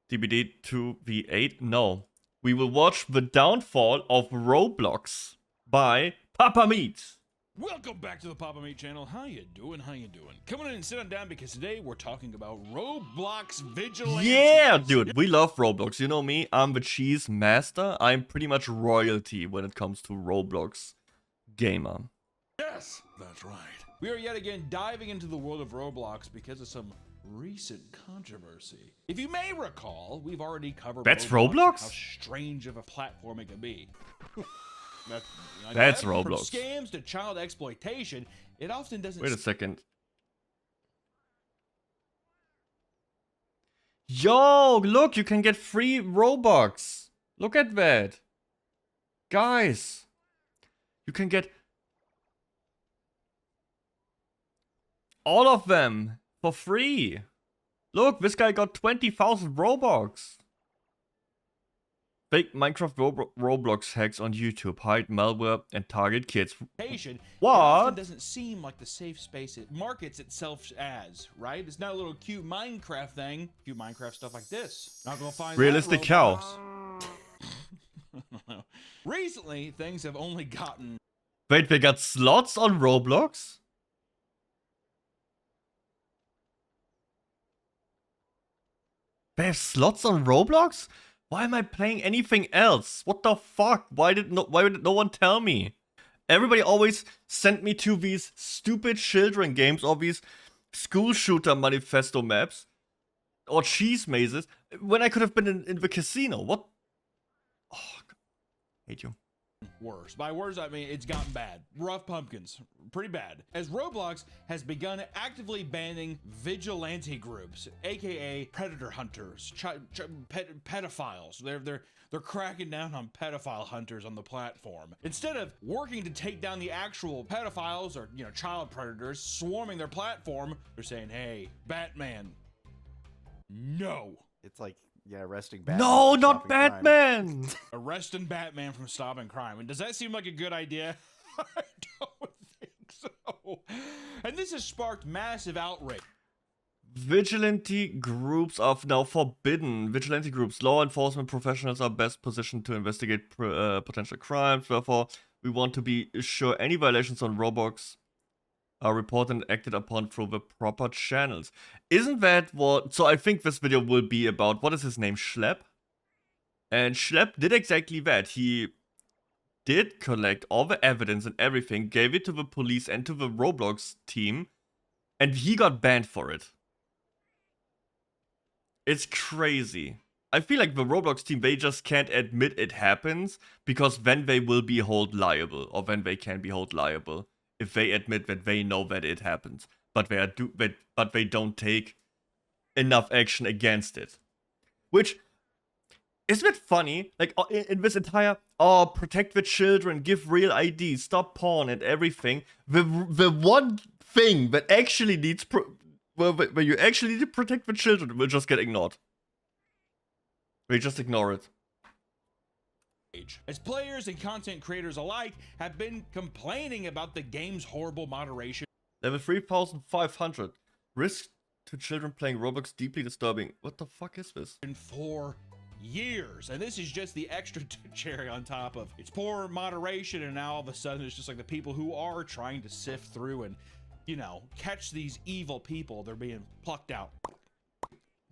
DBD 2v8? No. We will watch the downfall of Roblox by Papa Meat. Welcome back to the Papa Meat channel. How you doing? How you doing? Come on in and sit on down because today we're talking about Roblox Vigilante. Yeah, dude, we love Roblox. You know me, I'm the cheese master. I'm pretty much royalty when it comes to Roblox gamer. Yes, that's right. We are yet again diving into the world of Roblox because of some recent controversy. If you may recall, we've already covered That's Roblox Roblox? and how strange of a platform it can be. That's From Roblox. scams to child exploitation, it often doesn't. Wait a second. Yo, look, you can get free Robux. Look at that. Guys, you can get all of them for free. Look, this guy got 20,000 Robux. Fake Minecraft Roblox hacks on YouTube hide malware and target kids. It What? often doesn't seem like the safe space it markets itself as, right? It's not a little cute Minecraft thing. Cute Minecraft stuff like this. Not gonna find Realistic that cows. Recently, things have only gotten. Wait, they got slots on Roblox? They have slots on Roblox? Why am I playing anything else? What the fuck? Why did no one tell me? Everybody always sent me to these stupid children games or these school shooter manifesto maps or cheese mazes when I could have been in the casino. What? Oh, God. Hate you. Worse. By worse, I mean it's gotten bad. Rough pumpkins. Pretty bad. As Roblox has begun actively banning vigilante groups, aka predator hunters, pedophiles. They're cracking down on pedophile hunters on the platform. Instead of working to take down the actual pedophiles or, you know, child predators swarming their platform, they're saying, "Hey, Batman, no." It's like, yeah, arresting Batman. No, for not stopping crime. Batman! Arresting Batman from stopping crime. And does that seem like a good idea? I don't think so. And this has sparked massive outrage. Vigilante groups are now forbidden. Vigilante groups, law enforcement professionals are best positioned to investigate potential crimes. Therefore, we want to be sure any violations on Roblox are reported and acted upon through the proper channels. Isn't that what... So I think this video will be about, what is his name, Schlepp? And Schlepp did exactly that. He did collect all the evidence and everything, gave it to the police and to the Roblox team, and he got banned for it. It's crazy. I feel like the Roblox team, they just can't admit it happens, because then they will be held liable, or then they can be held liable. If they admit that they know that it happens, but they don't take enough action against it. Which, isn't it funny? Like, in this entire, protect the children, give real IDs, stop porn and everything, the one thing that actually needs, where you actually need to protect the children will just get ignored. We just ignore it. As players and content creators alike have been complaining about the game's horrible moderation. Level 3,500. Risk to children playing Roblox deeply disturbing. What the fuck is this? For years, and this is just the extra cherry on top of its poor moderation, and now all of a sudden it's just like the people who are trying to sift through and, you know, catch these evil people, they're being plucked out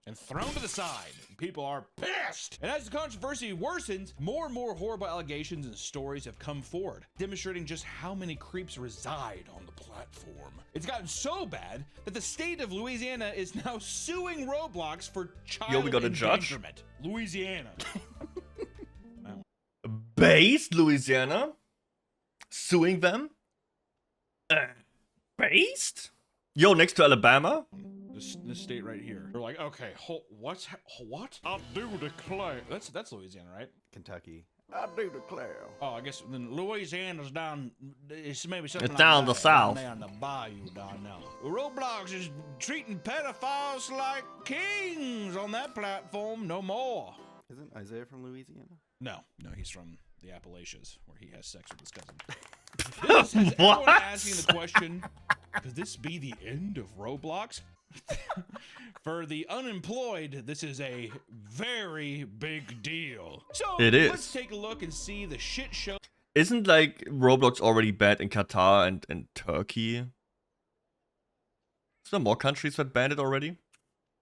and thrown to the side. People are pissed. And as the controversy worsens, more and more horrible allegations and stories have come forward, demonstrating just how many creeps reside on the platform. It's gotten so bad that the state of Louisiana is now suing Roblox for child we got a judge? endangerment. Louisiana. Wow. Based Louisiana? Suing them? Based? Yo, next to Alabama? This state right here. They're like, okay, what? I do declare. That's Louisiana, right? Kentucky. I do declare. Oh, I guess then Louisiana's down. It's maybe something. It's down like the that, south. down the bayou down now. Roblox is treating pedophiles like kings on that platform. No more. Isn't Isaiah from Louisiana? No, he's from the Appalachians, where he has sex with his cousin. This has everyone asking the question: could this be the end of Roblox? For the unemployed, this is a very big deal. So It is. let's take a look and see the shit show Isn't like Roblox already banned in Qatar and Turkey? Is there more countries that banned it already?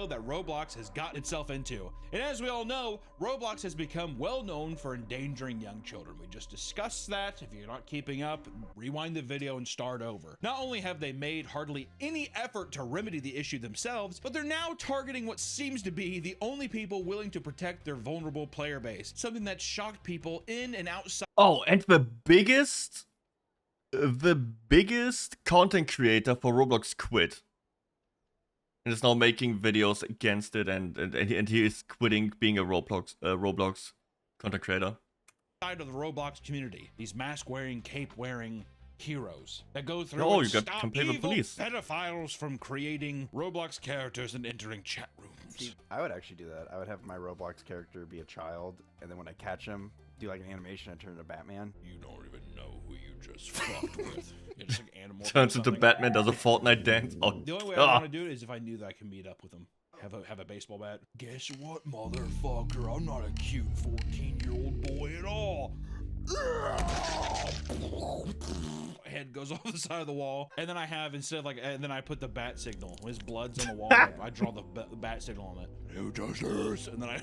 that Roblox has gotten itself into. And as we all know, Roblox has become well known for endangering young children. We just discussed that. If you're not keeping up, rewind the video and start over. Not only have they made hardly any effort to remedy the issue themselves, but they're now targeting what seems to be the only people willing to protect their vulnerable player base. Something that shocked people in and outside. Oh, and the biggest content creator for Roblox quit. And is now making videos against it, and he is quitting being a Roblox content creator. Side of the Roblox community, these mask-wearing, cape-wearing heroes that go through Oh, and you got stop complaint with evil police. pedophiles from creating Roblox characters and entering chat rooms. See, I would actually do that. I would have my Roblox character be a child, and then when I catch him, do like an animation and turn into Batman. You don't even know who you just fucked with. It's like animal. Turns into Batman, does a Fortnite dance. Oh, The only way I want to do it is if I knew that I could meet up with him. Have a baseball bat. Guess what, motherfucker? I'm not a cute 14-year-old boy at all. Head goes off the side of the wall, and then I have and then I put the bat signal. When his blood's on the wall, I draw the bat signal on it. Who does this? And then I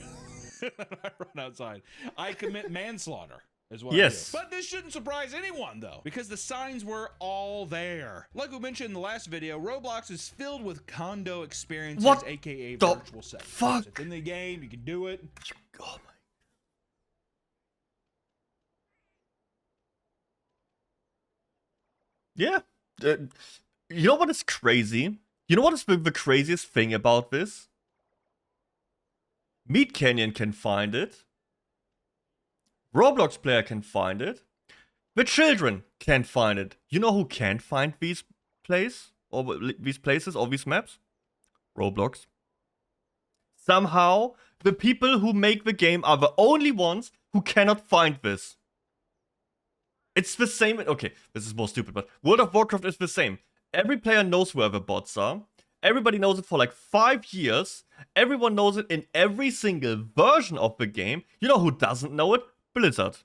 run outside. I commit manslaughter. Is what yes. I do. But this shouldn't surprise anyone, though, because the signs were all there. Like we mentioned in the last video, Roblox is filled with condo experiences, What aka the virtual sex. fuck? It's in the game, you can do it. Oh my. Yeah. You know what is crazy? You know what is the craziest thing about this? Meat Canyon can find it. Roblox player can find it. The children can find it. You know who can't find these places or these maps? Roblox. Somehow, the people who make the game are the only ones who cannot find this. It's the same. Okay, this is more stupid, but World of Warcraft is the same. Every player knows where the bots are. Everybody knows it for like 5 years. Everyone knows it in every single version of the game. You know who doesn't know it? Blizzard.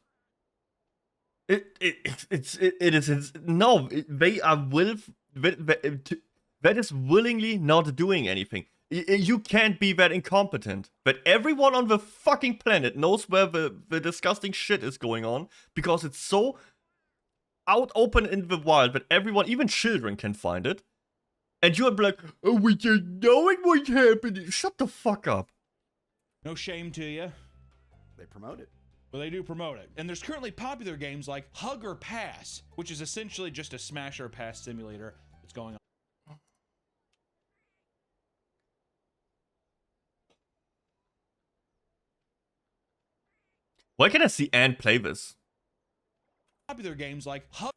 They are that is willingly not doing anything. You can't be that incompetent. But everyone on the fucking planet knows where the disgusting shit is going on because it's so out open in the wild that everyone, even children, can find it. And you're like, oh, we just knowing what's happening. Shut the fuck up. No shame to you. They promote it. Well, they do promote it. And there's currently popular games like Hug or Pass, which is essentially just a smash or pass simulator that's going on. Why can't I see Anne play this? Popular games like Hug.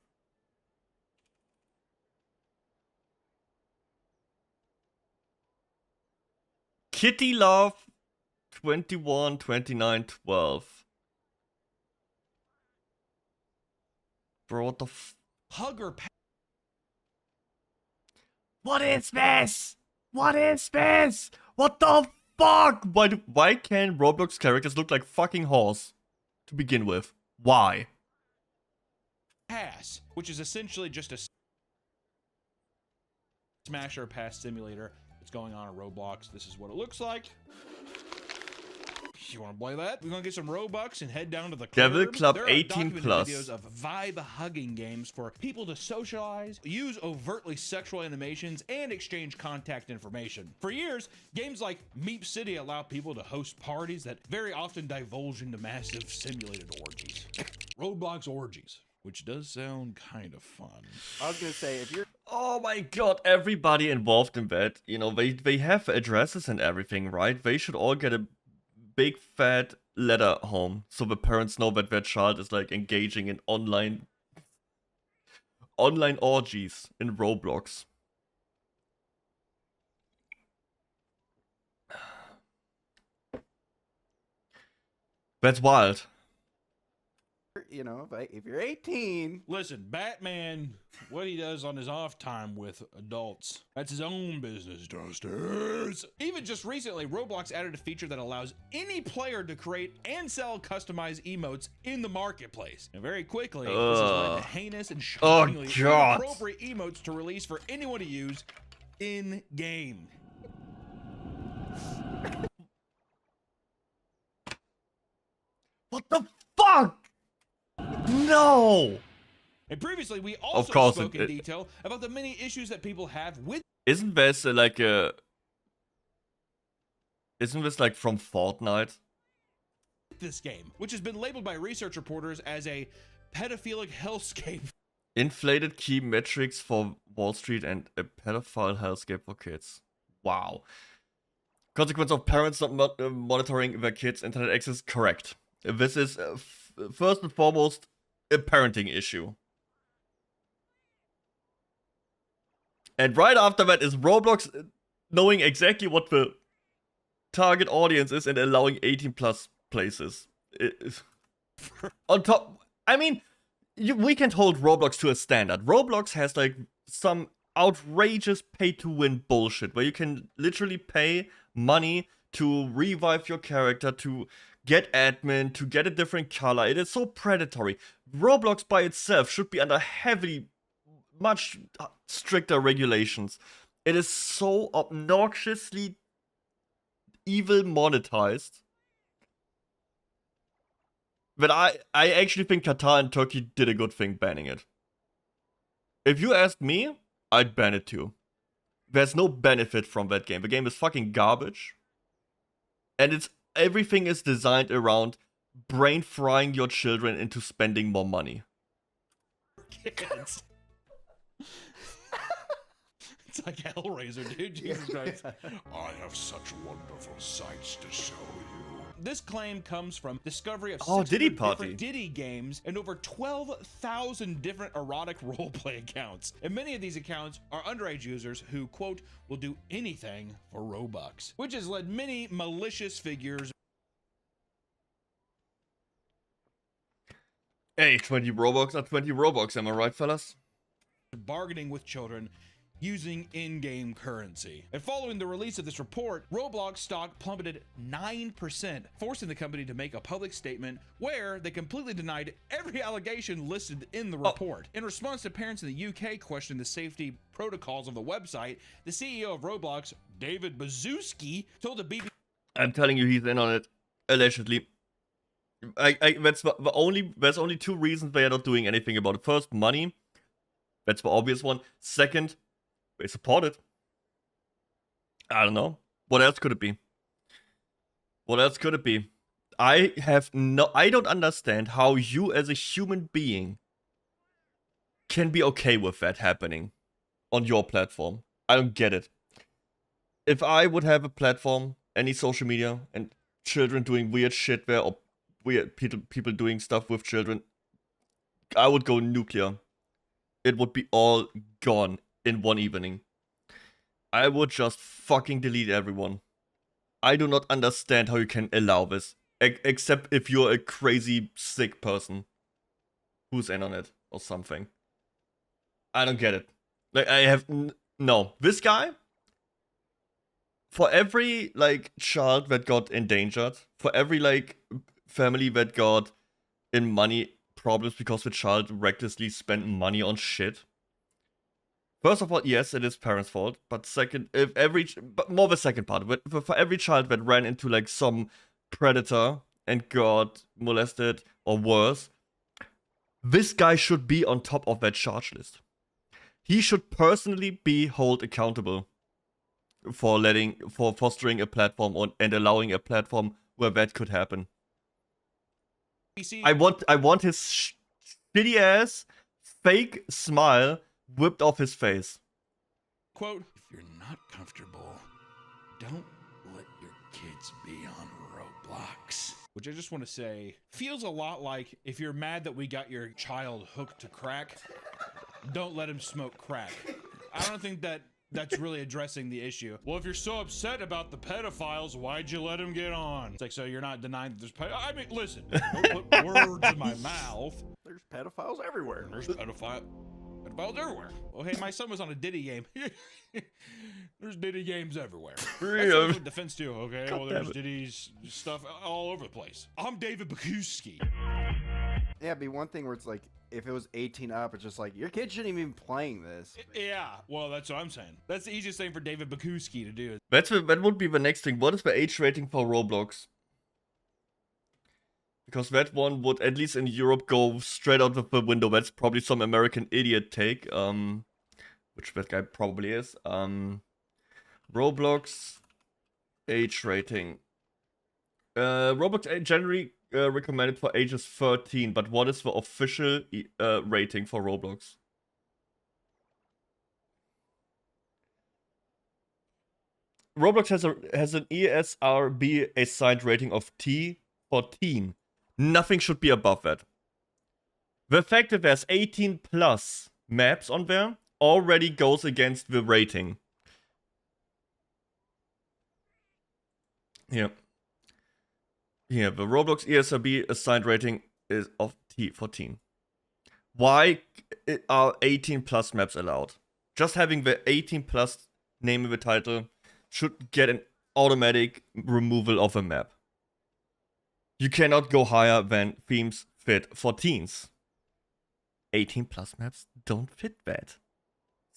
Kitty Love 21 29 12. Bro, what the Hug or Pass. What is this? What is this? What the fuck? Why can Roblox characters look like fucking horse to begin with? Why? Pass, which is essentially just a smash or pass simulator that's going on in Roblox. This is what it looks like. You want to play that? We're gonna get some Robux and head down to the Devil Club There are 18 documented plus. videos of vibe hugging games for people to socialize, use overtly sexual animations, and exchange contact information. For years, games like Meep City allow people to host parties that very often divulge into massive simulated orgies. Roblox orgies, which does sound kind of fun. I was gonna say, if you're Oh my god, everybody involved in that, you know, they have addresses and everything, right? They should all get a big fat letter home so the parents know that their child is like engaging in online orgies in Roblox. in if you're 18, Listen, Batman, what he does on his off time with adults, that's his own business, Dusters. Even just recently, Roblox added a feature that allows any player to create and sell customized emotes in the marketplace. And very quickly, this has led to heinous and shockingly inappropriate emotes to release for anyone to use in-game. What the fuck? No! And previously, we also spoke in detail about the many issues that people have with. Isn't this like a... Isn't this like from Fortnite? This game, which has been labeled by research reporters as a pedophilic hellscape. Inflated key metrics for Wall Street and a pedophile hellscape for kids. Wow. Consequence of parents not monitoring their kids' internet access? Correct. This is first and foremost a parenting issue. And right after that is Roblox knowing exactly what the target audience is and allowing 18 plus places. On top, I mean, we can't hold Roblox to a standard. Roblox has like some outrageous pay to win bullshit where you can literally pay money to revive your character, to get admin, to get a different color. It is so predatory. Roblox by itself should be under much stricter regulations. It is so obnoxiously evil monetized that I actually think Qatar and Turkey did a good thing banning it. If you asked me, I'd ban it too. There's no benefit from that game. The game is fucking garbage. And everything is designed around brain frying your children into spending more money. Kids. It's like Hellraiser, dude. Jesus Christ. I have such wonderful sights to show you. This claim comes from discovery of 600 Diddy Party. different Diddy games and over 12,000 different erotic roleplay accounts. And many of these accounts are underage users who, quote, will do anything for Robux, which has led many malicious figures. Hey, 20 Robux are 20 Robux, am I right, fellas? Bargaining with children using in-game currency. And following the release of this report, Roblox stock plummeted 9%, forcing the company to make a public statement where they completely denied every allegation listed in the report. In response to parents in the UK questioning the safety protocols of the website, the CEO of Roblox, David Baszucki, told the BBC. I'm telling you, he's in on it, allegedly. There's only two reasons they are not doing anything about it. First, money. That's the obvious one. Second, they support it. I don't know. What else could it be? What else could it be? I don't understand how you as a human being can be okay with that happening on your platform. I don't get it. If I would have a platform, any social media, and children doing weird shit there, or weird people doing stuff with children, I would go nuclear. It would be all gone in one evening. I would just fucking delete everyone. I do not understand how you can allow this. Except if you're a crazy, sick person who's in on it or something. I don't get it. Like, I have... No. This guy, for every, like, child that got endangered, for every, like, family that got in money problems because the child recklessly spent money on shit. First of all, yes, it is parents' fault, but second, but more the second part, but for every child that ran into like some predator and got molested or worse, this guy should be on top of that charge list. He should personally be held accountable for fostering a platform and allowing a platform where that could happen. I want his shitty ass fake smile whipped off his face. Quote, if you're not comfortable, don't let your kids be on Roblox. Which I just want to say feels a lot like if you're mad that we got your child hooked to crack, don't let him smoke crack. I don't think that That's really addressing the issue. Well, if you're so upset about the pedophiles, why'd you let them get on? It's like, so you're not denying that there's I mean, listen, don't put words in my mouth. There's pedophiles everywhere. There's pedophiles everywhere. Oh, hey, my son was on a Diddy game. There's Diddy games everywhere. That's what defense too, okay? God, well, there's Diddy's stuff all over the place. I'm David Bakuski. Yeah, it'd be one thing where it's like, if it was 18 up, it's just like, your kid shouldn't even be playing this. Yeah, well, that's what I'm saying. That's the easiest thing for David Bakuski to do. That would be the next thing. What is the age rating for Roblox? Because that one would, at least in Europe, go straight out of the window. That's probably some American idiot take. Which that guy probably is. Roblox age rating. Roblox generally recommended for ages 13, but what is the official rating for Roblox? Roblox has an ESRB assigned rating of T for teen. Nothing should be above that. The fact that there's 18 plus maps on there already goes against the rating. Here, the Roblox ESRB assigned rating is of T for teen. Why are 18 plus maps allowed? Just having the 18 plus name in the title should get an automatic removal of a map. You cannot go higher than themes fit for teens. 18 plus maps don't fit that.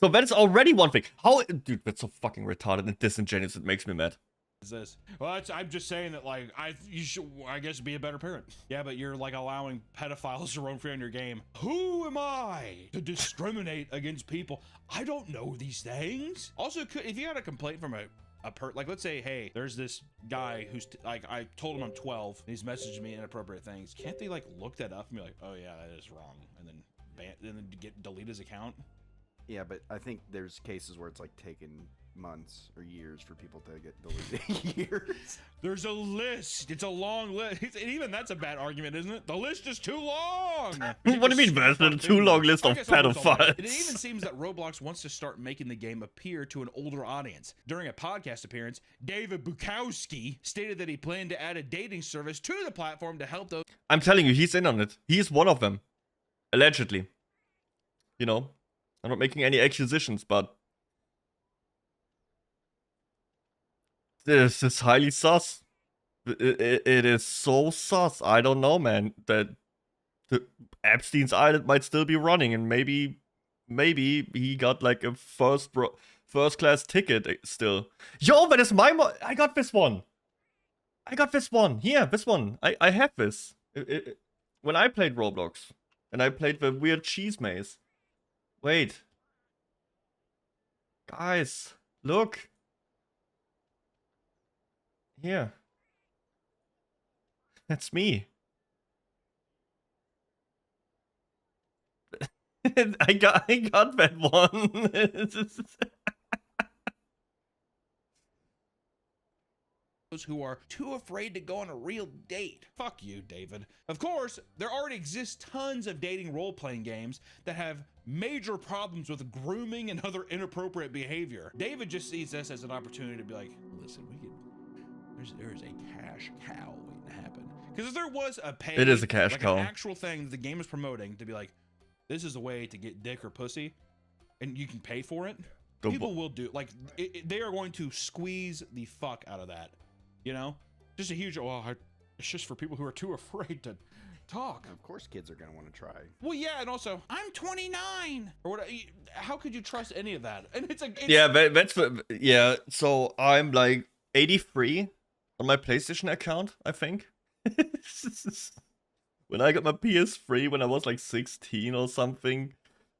So that is already one thing. How, dude, that's so fucking retarded and disingenuous, it makes me mad. Is this? Well, I'm just saying that, like, you should, I guess, be a better parent. Yeah, but you're like allowing pedophiles to roam free on your game. Who am I to discriminate against people? I don't know these things. Also, if you had a complaint from like, let's say, hey, there's this guy who's like, I told him I'm 12 and he's messaging me inappropriate things. Can't they like look that up and be like, oh yeah, that is wrong, and then delete his account? Yeah, but I think there's cases where it's like taken months or years for people to get deleted. Years. There's a list. It's a long list. And even that's a bad argument, isn't it? The list is too long. What do you mean, there's a too long list of pedophiles? It even seems that Roblox wants to start making the game appear to an older audience. During a podcast appearance, David Bukowski stated that he planned to add a dating service to the platform to help those. I'm telling you, he's in on it. He's one of them. Allegedly. You know, I'm not making any accusations, but this is highly sus. It is so sus. I don't know, man. That the Epstein's Island might still be running, and maybe he got like a first class ticket still. Yo, that is my I got this one. Here, this one. I have this. When I played Roblox, and I played the weird cheese maze. Wait. Guys, look. Here. That's me. I got that one. Those who are too afraid to go on a real date. Fuck you, David. Of course, there already exist tons of dating role-playing games that have major problems with grooming and other inappropriate behavior. David just sees this as an opportunity to be like, listen, there is a cash cow waiting to happen. Because if there was a pay, it is a cash cow, an actual thing that the game is promoting to be like, this is a way to get dick or pussy, and you can pay for it. People will do, like, they are going to squeeze the fuck out of that. You know, just a huge, it's just for people who are too afraid to talk. Of course kids are going to want to try. Well, yeah, and also, I'm 29. Or what? How could you trust any of that? And it's yeah, yeah, so I'm like 83 on my PlayStation account, I think. When I got my PS3 when I was like 16 or something,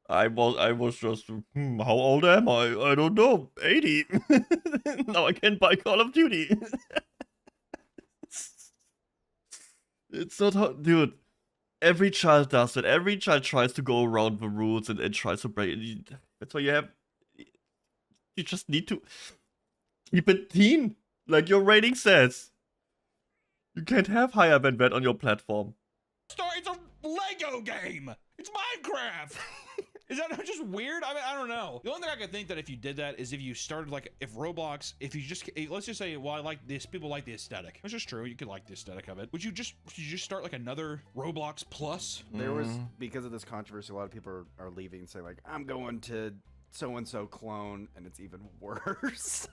I was just, how old am I? I don't know, 80. Now I can buy Call of Duty. It's not how, dude. Every child does it. Every child tries to go around the rules and tries to break it. That's why you just need to keep it teen, like your rating says. You can't have higher than that on your platform. It's a Lego game. It's Minecraft. Is that not just weird? I mean, I don't know. The only thing I could think that if you did that is if you started like, if Roblox, if you just, let's just say, well, I like this, people like the aesthetic. Which is true, you could like the aesthetic of it. Would you just start like another Roblox Plus? There was, because of this controversy, a lot of people are leaving, saying like, I'm going to so-and-so clone, and it's even worse.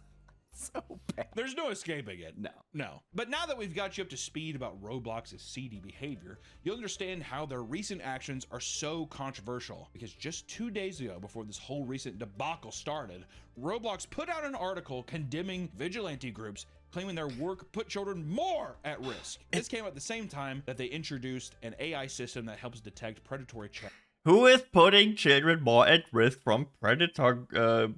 So bad. There's no escaping it. No. But now that we've got you up to speed about Roblox's seedy behavior, you'll understand how their recent actions are so controversial. Because just 2 days ago, before this whole recent debacle started, Roblox put out an article condemning vigilante groups, claiming their work put children more at risk. This came at the same time that they introduced an AI system that helps detect predatory chat. Who is putting children more at risk from predator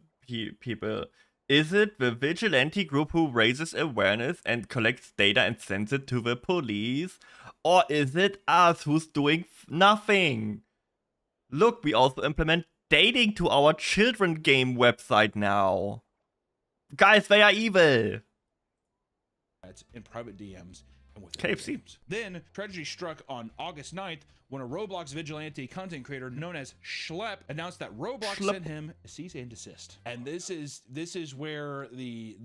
people? Is it the vigilante group who raises awareness and collects data and sends it to the police? Or is it us who's doing nothing? Look, we also implement dating to our children game website now. Guys, they are evil. In private DMs and with KFC. games. Then tragedy struck on August 9th when a Roblox vigilante content creator known as Schlep announced that Roblox sent him a cease and desist. And this is where the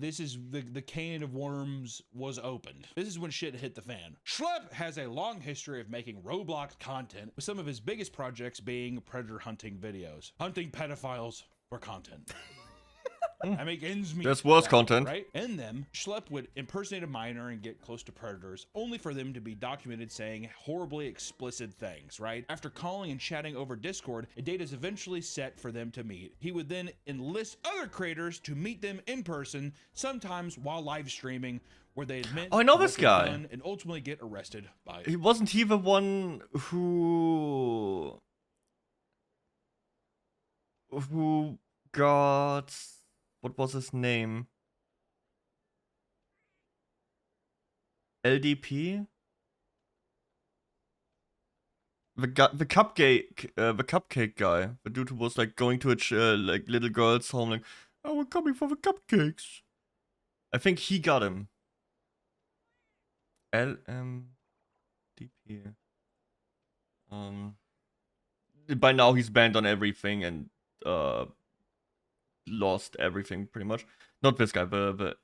can of worms was opened. This is when shit hit the fan. Schlep has a long history of making Roblox content, with some of his biggest projects being predator hunting videos, hunting pedophiles for content. I make ends meet. That's worse content. Right? In them, Schlep would impersonate a minor and get close to predators, only for them to be documented saying horribly explicit things, right? After calling and chatting over Discord, a date is eventually set for them to meet. He would then enlist other creators to meet them in person, sometimes while live streaming, where they admit Oh, I know to this what they've guy. done and ultimately get arrested by it. Wasn't he the one who got, what was his name? LDP? The cupcake guy. The dude who was like going to a like little girl's home, like, oh, we're coming for the cupcakes. I think he got him. LMDP. By now he's banned on everything and lost everything pretty much. Not this guy, but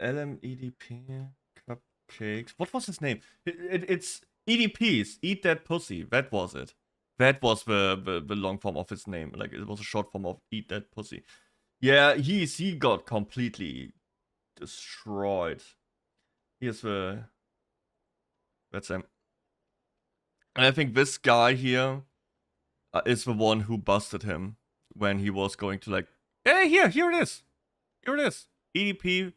LMEDP cupcakes. What was his name? It's EDPs. Eat that pussy. That was it. That was the long form of his name. Like, it was a short form of eat that pussy. Yeah, he got completely destroyed. Here's the. That's him. And I think this guy here is the one who busted him when he was going to like, hey, here it is. Here it is. EDP.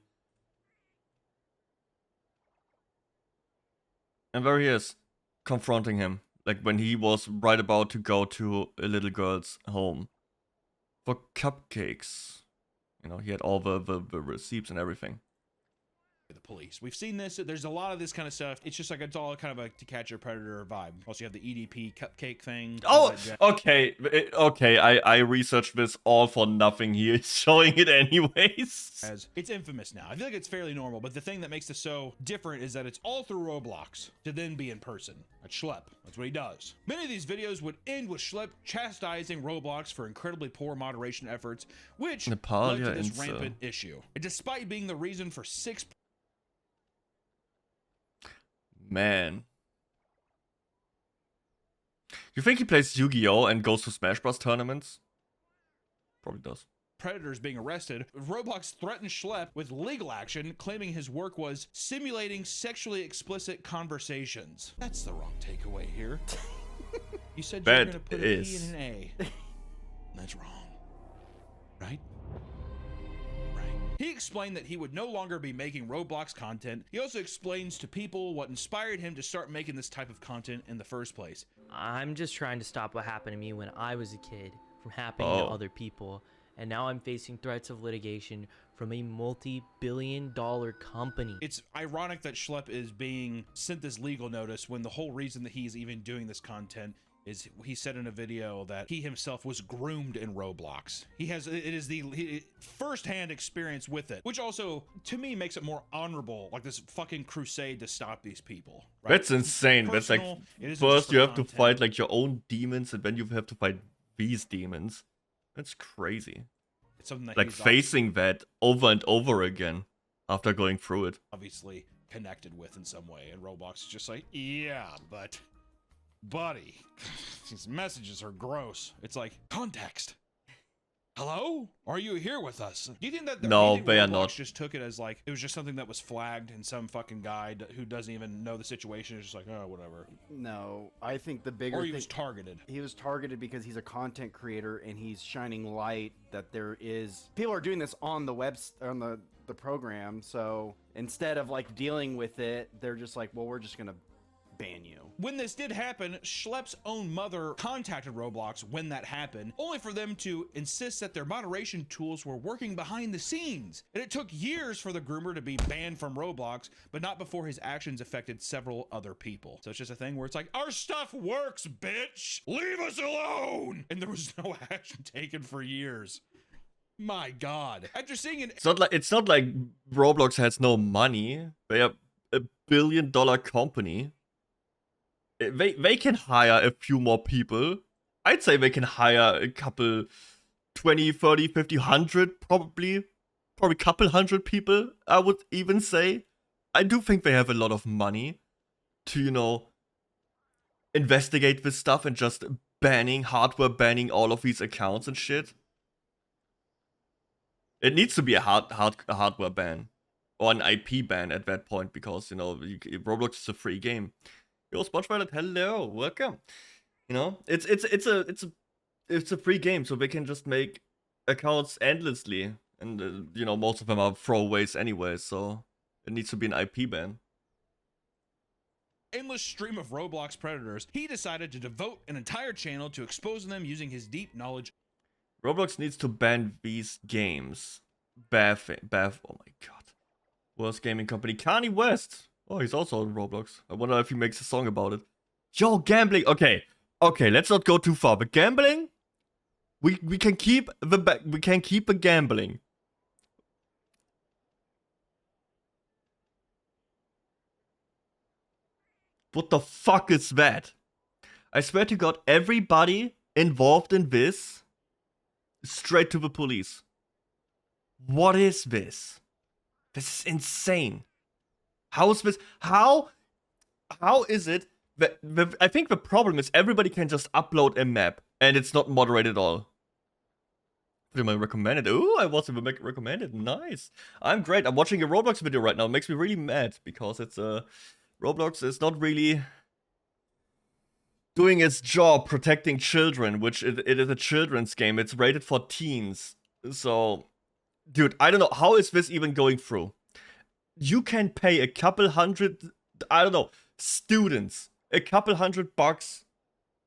And there he is, confronting him. Like when he was right about to go to a little girl's home for cupcakes. You know, he had all the receipts and everything. The police. We've seen this. There's a lot of this kind of stuff. It's just like it's all kind of a to catch a predator vibe. Also, you have the EDP cupcake thing. Oh, okay. Okay, I researched this all for nothing. He is showing it anyways. As it's infamous now. I feel like it's fairly normal, but the thing that makes this so different is that it's all through Roblox to then be in person. That's Schlep. That's what he does. Many of these videos would end with Schlep chastising Roblox for incredibly poor moderation efforts, which led to this rampant issue. And despite being the reason for 6. Man. You think he plays Yu-Gi-Oh! And goes to Smash Bros. Tournaments? Probably does. Predators being arrested, Roblox threatened Schlep with legal action, claiming his work was simulating sexually explicit conversations. That's the wrong takeaway here. You said you were going to put a P and an A. That's wrong. Right? He explained that he would no longer be making Roblox content. He also explains to people what inspired him to start making this type of content in the first place. I'm just trying to stop what happened to me when I was a kid from happening to other people. And now I'm facing threats of litigation from a multi-billion-dollar company. It's ironic that Schlep is being sent this legal notice when the whole reason that he's even doing this content is he said in a video that he himself was groomed in Roblox. It is the first-hand experience with it, which also to me makes it more honorable, like this fucking crusade to stop these people. Right? That's insane. That's like, Personal, it isn't first just for you have to content. fight like your own demons, and then you have to fight these demons. That's crazy. It's something that Like he's facing that over and over again after going through it. obviously connected with in some way, and Roblox is just like, yeah, but buddy, these messages are gross. It's like, context. Hello? Are you here with us? Do you think that No, do you think they are Roblox not. just took it as like it was just something that was flagged, and some fucking guy who doesn't even know the situation is just like, oh, whatever? No, I think the bigger Or he thing, was targeted. he was targeted because he's a content creator and he's shining light that there is people are doing this on the on the program. So instead of like dealing with it, they're just like, well, we're just gonna ban you. When this did happen, Schlepp's own mother contacted Roblox when that happened, only for them to insist that their moderation tools were working behind the scenes. And it took years for the groomer to be banned from Roblox, but not before his actions affected several other people. So it's just a thing where it's like, our stuff works, bitch! Leave us alone! And there was no action taken for years. My God. After seeing an It's not like Roblox has no money. They are a billion-dollar company. They can hire a few more people. I'd say they can hire a couple 20, 30, 50, 100 probably a couple hundred people, I would even say. I do think they have a lot of money to, you know, investigate this stuff and just hardware banning all of these accounts and shit. It needs to be a hardware ban or an IP ban at that point, because, you know, Roblox is a free game. Yo, SpongeViolet, hello, welcome. You know, it's a free game, so they can just make accounts endlessly, and you know, most of them are throwaways anyway, so it needs to be an IP ban. endless stream of Roblox predators, he decided to devote an entire channel to exposing them using his deep knowledge. Roblox needs to ban these games. Bath, oh my god. Worst gaming company, Kanye West. Oh, he's also on Roblox. I wonder if he makes a song about it. Yo, gambling. Okay, let's not go too far. But gambling, we can keep the gambling. What the fuck is that? I swear to God, everybody involved in this, straight to the police. What is this? This is insane. How is this? How is it that I think the problem is everybody can just upload a map and it's not moderated at all. Am I recommended? Ooh, I was recommended. Nice. I'm great. I'm watching a Roblox video right now. It makes me really mad because it's Roblox is not really doing its job protecting children, which it is a children's game. It's rated for teens. So, dude, I don't know. How is this even going through? You can pay a couple hundred, I don't know, students, a couple $100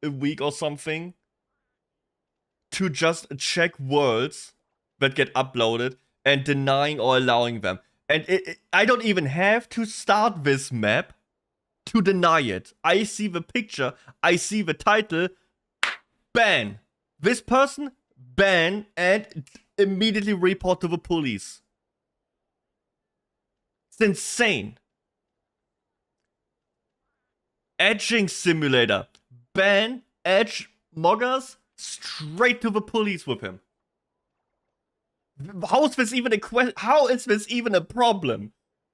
a week or something to just check worlds that get uploaded and denying or allowing them. And I don't even have to start this map to deny it. I see the picture, I see the title, ban. This person, ban, and immediately report to the police. It's insane. Edging simulator. Ban, edge, moggers, straight to the police with him. How is this even a question? How is this even a problem?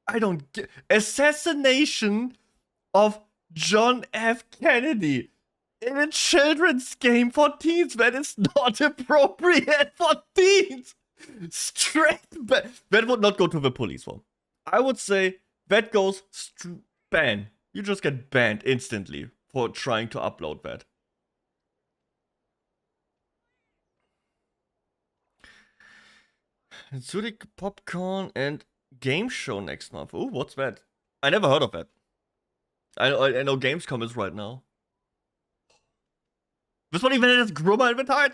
I don't get. Assassination of John F. Kennedy in a children's game for teens. That is not appropriate for teens. Straight ban. That would not go to the police for. I would say that goes ban. You just get banned instantly for trying to upload that. Zurich Popcorn and Game Show next month. Oh, what's that? I never heard of that. I know Gamescom is right now. Wisst man nicht, wenn er das Grummer inventar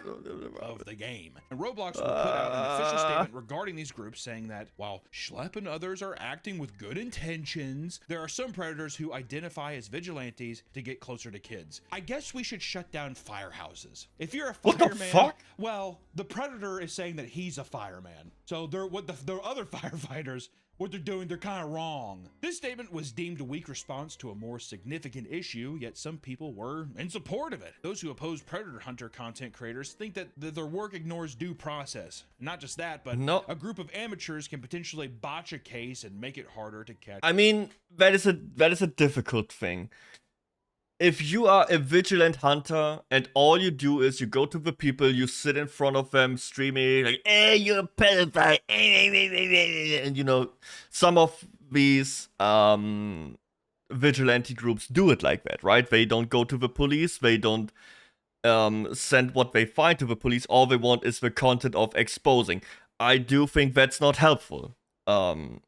of the game. And Roblox will put out an official statement regarding these groups saying that while Schlepp and others are acting with good intentions, there are some predators who identify as vigilantes to get closer to kids. I guess we should shut down firehouses. If you're a fireman, what the fuck? well, the predator is saying that he's a fireman. So the other firefighters, what they're doing, they're kind of wrong. This statement was deemed a weak response to a more significant issue, yet some people were in support of it. Those who oppose predator hunter content creators think that their work ignores due process. Not just that, but a group of amateurs can potentially botch a case and make it harder to catch. I mean, that is a difficult thing. If you are a vigilant hunter and all you do is you go to the people, you sit in front of them streaming like, "Hey, you're a pedophile," and you know, some of these vigilante groups do it like that, right? They don't go to the police, they don't send what they find to the police. All they want is the content of exposing. I do think that's not helpful. To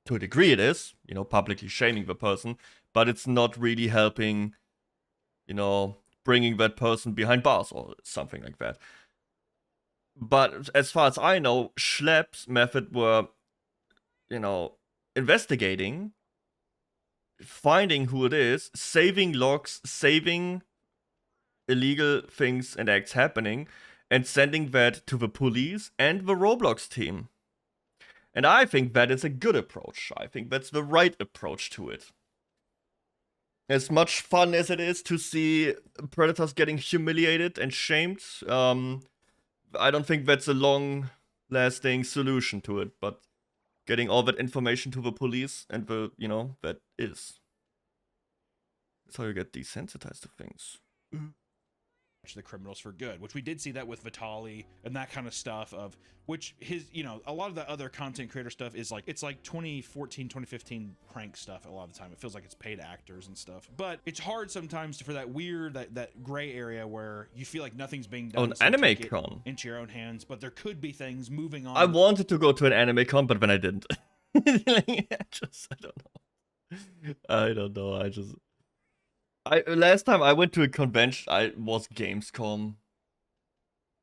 a degree, it is, you know, publicly shaming the person, but it's not really helping. You know, bringing that person behind bars or something like that. But as far as I know, Schlepp's method were, you know, investigating, finding who it is, saving logs, saving illegal things and acts happening, and sending that to the police and the Roblox team. And I think that is a good approach. I think that's the right approach to it. As much fun as it is to see predators getting humiliated and shamed, I don't think that's a long-lasting solution to it, but getting all that information to the police and the, you know, that is. That's how you get desensitized to things. The criminals for good, which we did see that with Vitaly and that kind of stuff, of which his, you know, a lot of the other content creator stuff is like, it's like 2014 2015 prank stuff. A lot of the time it feels like it's paid actors and stuff, but it's hard sometimes for that weird, that gray area where you feel like nothing's being done. Oh, an anime con into your own hands, but there could be things moving on. I wanted to go to an anime con, but then I didn't. I don't know. Last time I went to a convention, I was Gamescom.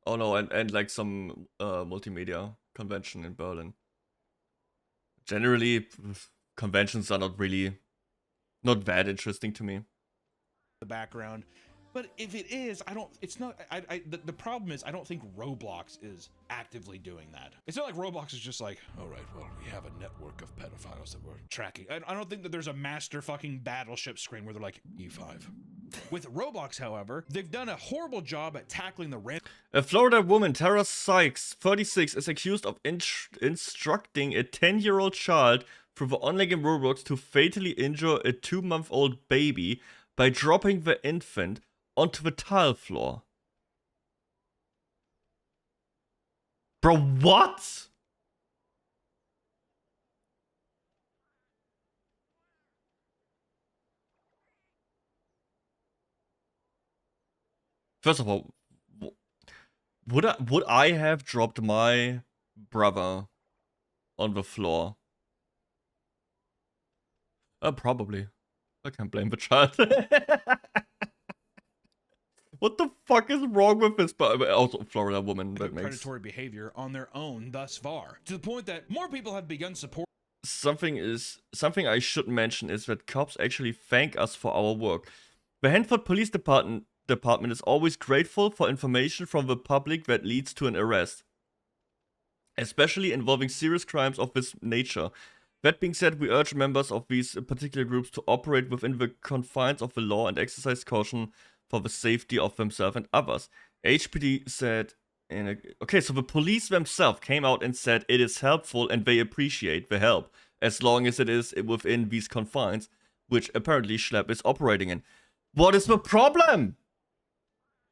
Oh no, and like some multimedia convention in Berlin. Generally, conventions are not that interesting to me. The background. But if it is, the problem is I don't think Roblox is actively doing that. It's not like Roblox is just like, all right, well, we have a network of pedophiles that we're tracking. I don't think that there's a master fucking battleship screen where they're like, E5. With Roblox, however, they've done a horrible job at tackling the A Florida woman, Tara Sykes, 36, is accused of instructing a 10-year-old child through the online game Roblox to fatally injure a 2-month-old baby by dropping the infant onto the tile floor. Bro, what? First of all, would I have dropped my brother on the floor? Probably. I can't blame the child. What the fuck is wrong with this? Also, Florida woman that makes predatory behavior on their own thus far, to the point that more people have begun support. Something I should mention is that cops actually thank us for our work. The Hanford Police Department is always grateful for information from the public that leads to an arrest, especially involving serious crimes of this nature. That being said, we urge members of these particular groups to operate within the confines of the law and exercise caution for the safety of themselves and others. HPD said okay, so the police themselves came out and said it is helpful and they appreciate the help, as long as it is within these confines, which apparently Schlepp is operating in. What is the problem?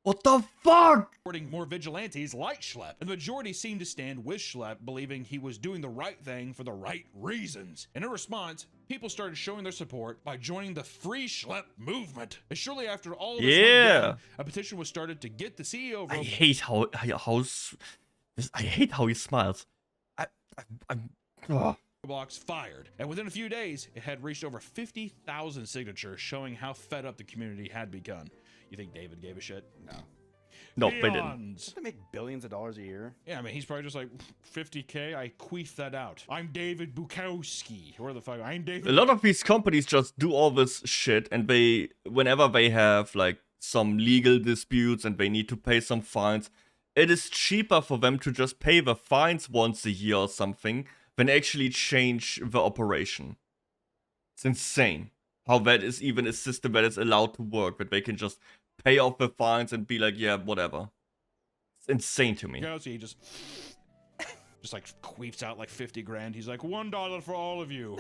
What the fuck? More vigilantes like Schlepp, and the majority seemed to stand with Schlepp, believing he was doing the right thing for the right reasons. In a response, people started showing their support by joining the Free Schlepp movement. And shortly after all of this went down, a petition was started to get the CEO of Roblox. I hate how he smiles. Roblox fired, and within a few days, it had reached over 50,000 signatures, showing how fed up the community had begun. You think David gave a shit? No. No, they didn't. Peons. Don't they make billions of dollars a year? Yeah, I mean, he's probably just like 50K. I queef that out. I'm David Bukowski. Where the fuck? I'm David. A lot of these companies just do all this shit, and whenever they have like some legal disputes and they need to pay some fines, it is cheaper for them to just pay the fines once a year or something than actually change the operation. It's insane how that is even a system that is allowed to work, that they can just pay off the fines and be like, yeah, whatever. It's insane to me. He just like queefs out like 50 grand. He's like, $1 for all of you.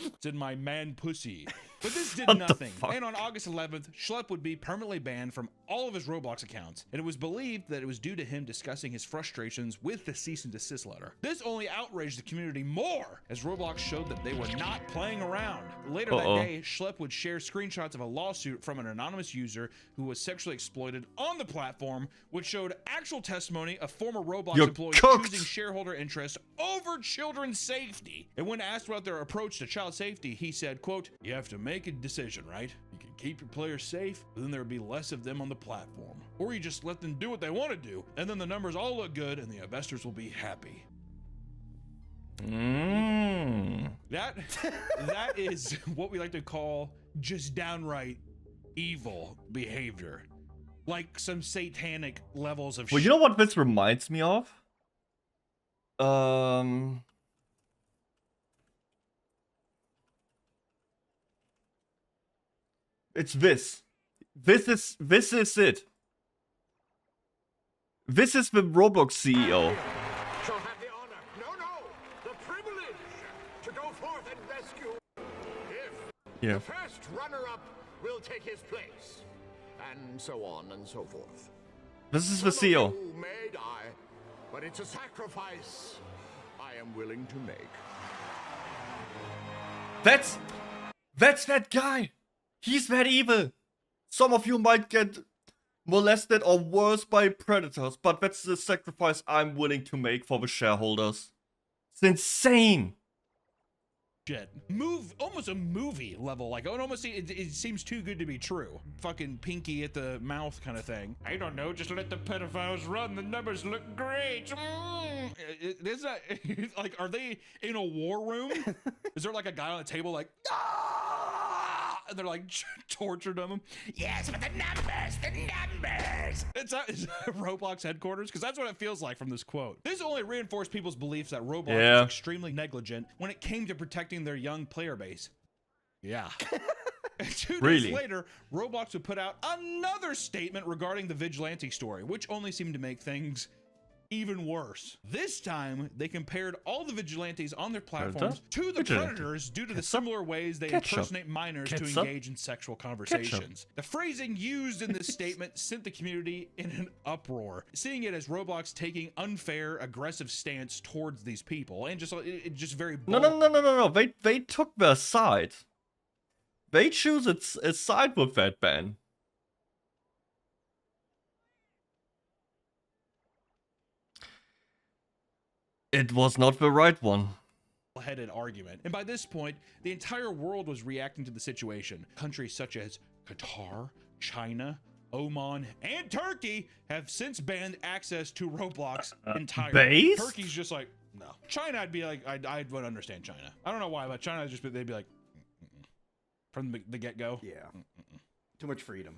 It's in my man pussy. But this did What the nothing. fuck? And on August 11th, Schlepp would be permanently banned from all of his Roblox accounts. And it was believed that it was due to him discussing his frustrations with the cease and desist letter. This only outraged the community more, as Roblox showed that they were not playing around. Later that day, Schlepp would share screenshots of a lawsuit from an anonymous user who was sexually exploited on the platform, which showed actual testimony of former Roblox You're employees cooked. choosing shareholder interest over children's safety. And when asked about their approach to child safety, he said, quote, "You have to make a decision, right? You can keep your players safe, but then there will be less of them on the platform. Or you just let them do what they want to do, and then the numbers all look good and the investors will be happy." That is what we like to call just downright evil behavior. Like some satanic levels of Well, you know what this reminds me of? It's this. This is it. This is the Roblox CEO. Shall have the honor, no, the privilege to go forth and rescue. If Yeah. the first runner-up will take his place, and so on and so forth. This is the Some of CEO. you may die, but it's a sacrifice I am willing to make. That's that guy. He's that evil. Some of you might get molested or worse by predators, but that's the sacrifice I'm willing to make for the shareholders. It's insane. shit. Almost a movie level. Like, it seems too good to be true. Fucking pinky at the mouth kind of thing. I don't know, just let the pedophiles run. The numbers look great. Is that, like, are they in a war room? Is there like a guy on a table like, ah! And they're like tortured them. Yes, but the numbers. Is that Roblox headquarters? Because that's what it feels like from this quote. This only reinforced people's beliefs that Roblox was extremely negligent when it came to protecting their young player base. Yeah. 2 days later, Roblox would put out another statement regarding the vigilante story, which only seemed to make things even worse. This time, they compared all the vigilantes on their platforms to the predators due to the similar ways they impersonate minors to engage in sexual conversations. The phrasing used in this statement sent the community in an uproar, seeing it as Roblox taking unfair, aggressive stance towards these people, and just very bold. No. They took their side. They choose a side with that ban. It was not the right one. Headed argument. And by this point, the entire world was reacting to the situation. Countries such as Qatar, China, Oman, and Turkey have since banned access to Roblox entirely. Turkey's just like, no. China, I'd be like, I would understand China. I don't know why, but China they'd be like, from the get-go. Yeah. Too much freedom.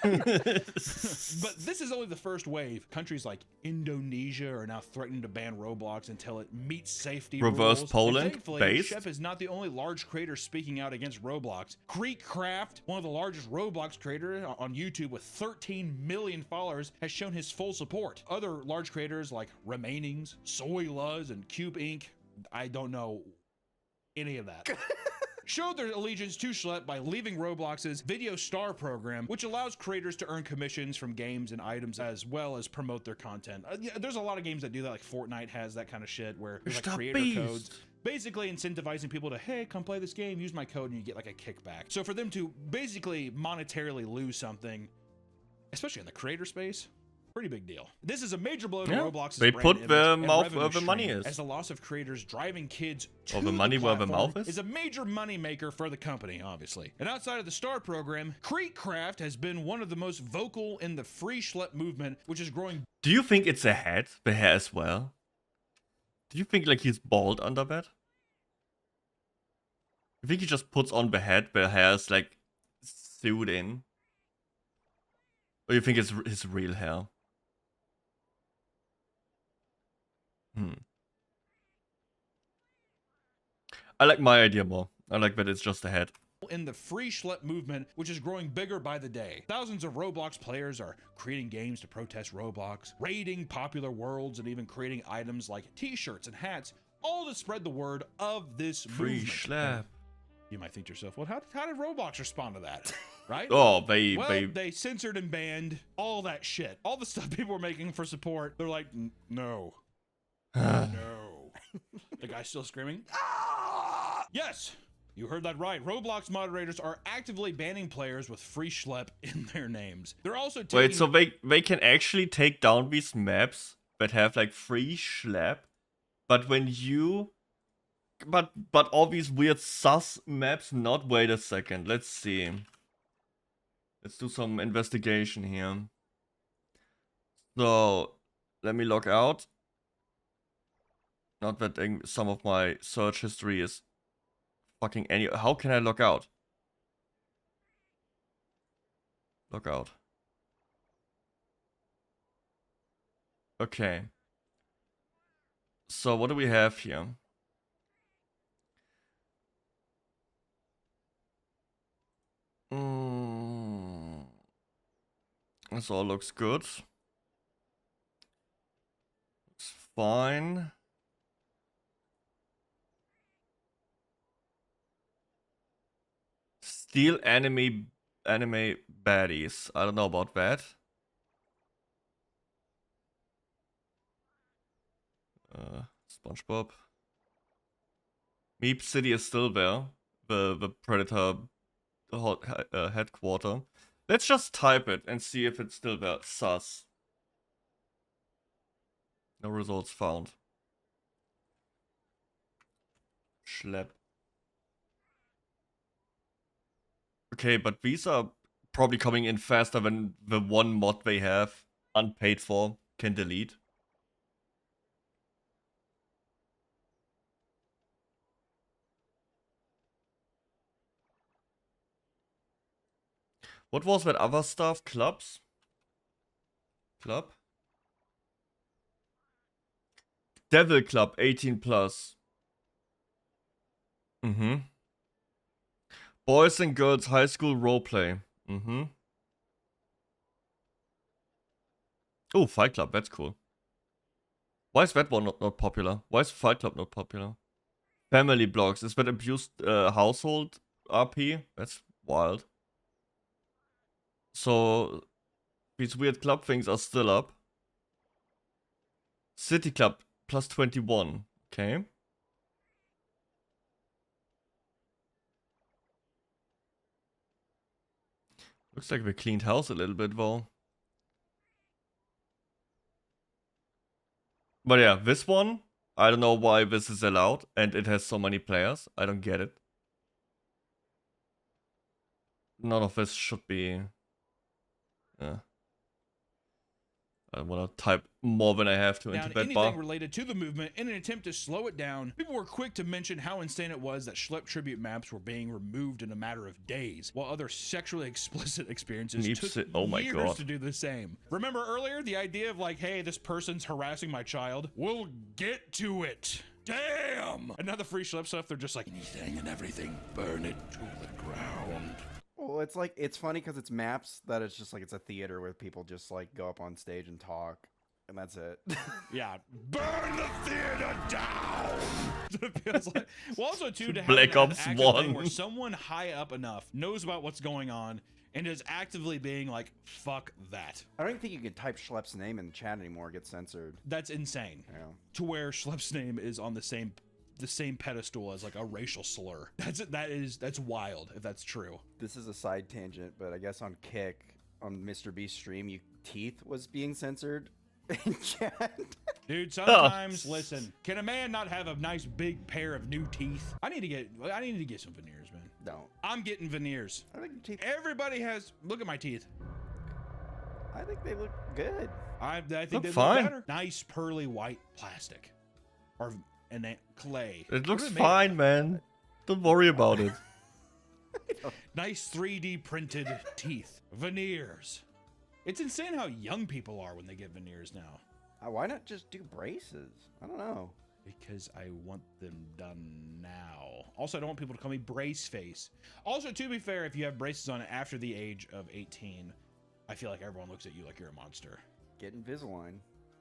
But this is only the first wave. Countries like Indonesia are now threatening to ban Roblox until it meets safety Reverse rules. Poland, And thankfully, based. Chef is not the only large creator speaking out against Roblox. Greekcraft, one of the largest Roblox creators on YouTube with 13 million followers, has shown his full support. Other large creators like Remainings, Soy Luz, and Cube Inc. I don't know any of that. Showed their allegiance to Schlepp by leaving Roblox's Video Star program, which allows creators to earn commissions from games and items as well as promote their content. Yeah, there's a lot of games that do that, like Fortnite has that kind of shit where there's like creator codes. Basically incentivizing people to, hey, come play this game, use my code, and you get like a kickback. So for them to basically monetarily lose something, especially in the creator space, Pretty big deal. This is a major blow to Yeah, Roblox's they brand put image their and mouth revenue where the money stream, is. as the loss of creators driving kids to Or the money where the platform mouth is? a major moneymaker for the company, obviously. And outside of the STAR program, Creekcraft has been one of the most vocal in the free schlep movement, which is growing. Do you think it's a head? The hair as well? Do you think like he's bald under that? You think he just puts on the head, the hair is like sewed in? Or you think it's his real hair? I like my idea more. I like that it's just a head. In the free schlep movement, which is growing bigger by the day. Thousands of Roblox players are creating games to protest Roblox, raiding popular worlds, and even creating items like t-shirts and hats, all to spread the word of this Free movement. schlep. You might think to yourself, well, how did Roblox respond to that? Right? Oh, Well, they censored and banned all that shit. All the stuff people were making for support. They're like, no. No. The guy's still screaming. Ah! Yes, you heard that right. Roblox moderators are actively banning players with free schlep in their names. They're also taking... Wait, so they can actually take down these maps that have like free schlep, but when you... But all these weird sus maps not. Wait a second, let's see. Let's do some investigation here. So, let me log out. Not that some of my search history is fucking any... How can I log out? Log out. Okay. So, what do we have here? This all looks good. Looks fine. Steal anime baddies. I don't know about that. SpongeBob. Meep City is still there. The Predator headquarter. Let's just type it and see if it's still there. Sus. No results found. Schlep. Okay, but these are probably coming in faster than the one mod they have, unpaid for, can delete. What was that other stuff? Clubs? Club? Devil Club 18 plus. Boys and girls high school roleplay. Oh, Fight Club, that's cool. Why is that one not popular? Why is Fight Club not popular? Family blogs. Is that abused household RP? That's wild. So, these weird club things are still up. City Club, plus 21. Okay. Looks like we cleaned house a little bit, though. But yeah, this one, I don't know why this is allowed, and it has so many players. I don't get it. None of this should be... I want to type more than I have to into that anything bar. related to the movement in an attempt to slow it down. People were quick to mention how insane it was that Schlep tribute maps were being removed in a matter of days, while other sexually explicit experiences took years to do the same. Remember earlier the idea of like, hey, this person's harassing my child? We'll get to it. Damn! And now the free Schlep stuff, they're just like, anything and everything, burn it to the ground. Well, it's like, it's funny because it's maps that it's just like, it's a theater where people just like go up on stage and talk, and that's it. Yeah. Burn the theater down! It feels like. Well, also, too, to have Black an Ops active 1. thing where someone high up enough knows about what's going on and is actively being like, fuck that. I don't even think you can type Schlepp's name in the chat anymore, get censored. That's insane. Yeah. To where Schlepp's name is on the same pedestal as like a racial slur. That's wild if that's true. This is a side tangent, but I guess on Kick, on Mr. Beast's stream, you teeth was being censored in chat. Dude, sometimes listen, can a man not have a nice big pair of new teeth? I need to get some veneers, man. Don't. I'm getting veneers. I think your teeth. Everybody has. Look at my teeth. I think they look good. I think Look they fine. look better. Nice pearly white plastic, or clay. It looks What are they made fine, man. Don't worry about it. of? Nice 3D printed teeth. Veneers. It's insane how young people are when they get veneers now. Why not just do braces? I don't know. Because I want them done now. Also, I don't want people to call me brace face. Also, to be fair, if you have braces on after the age of 18, I feel like everyone looks at you like you're a monster. Get Invisalign.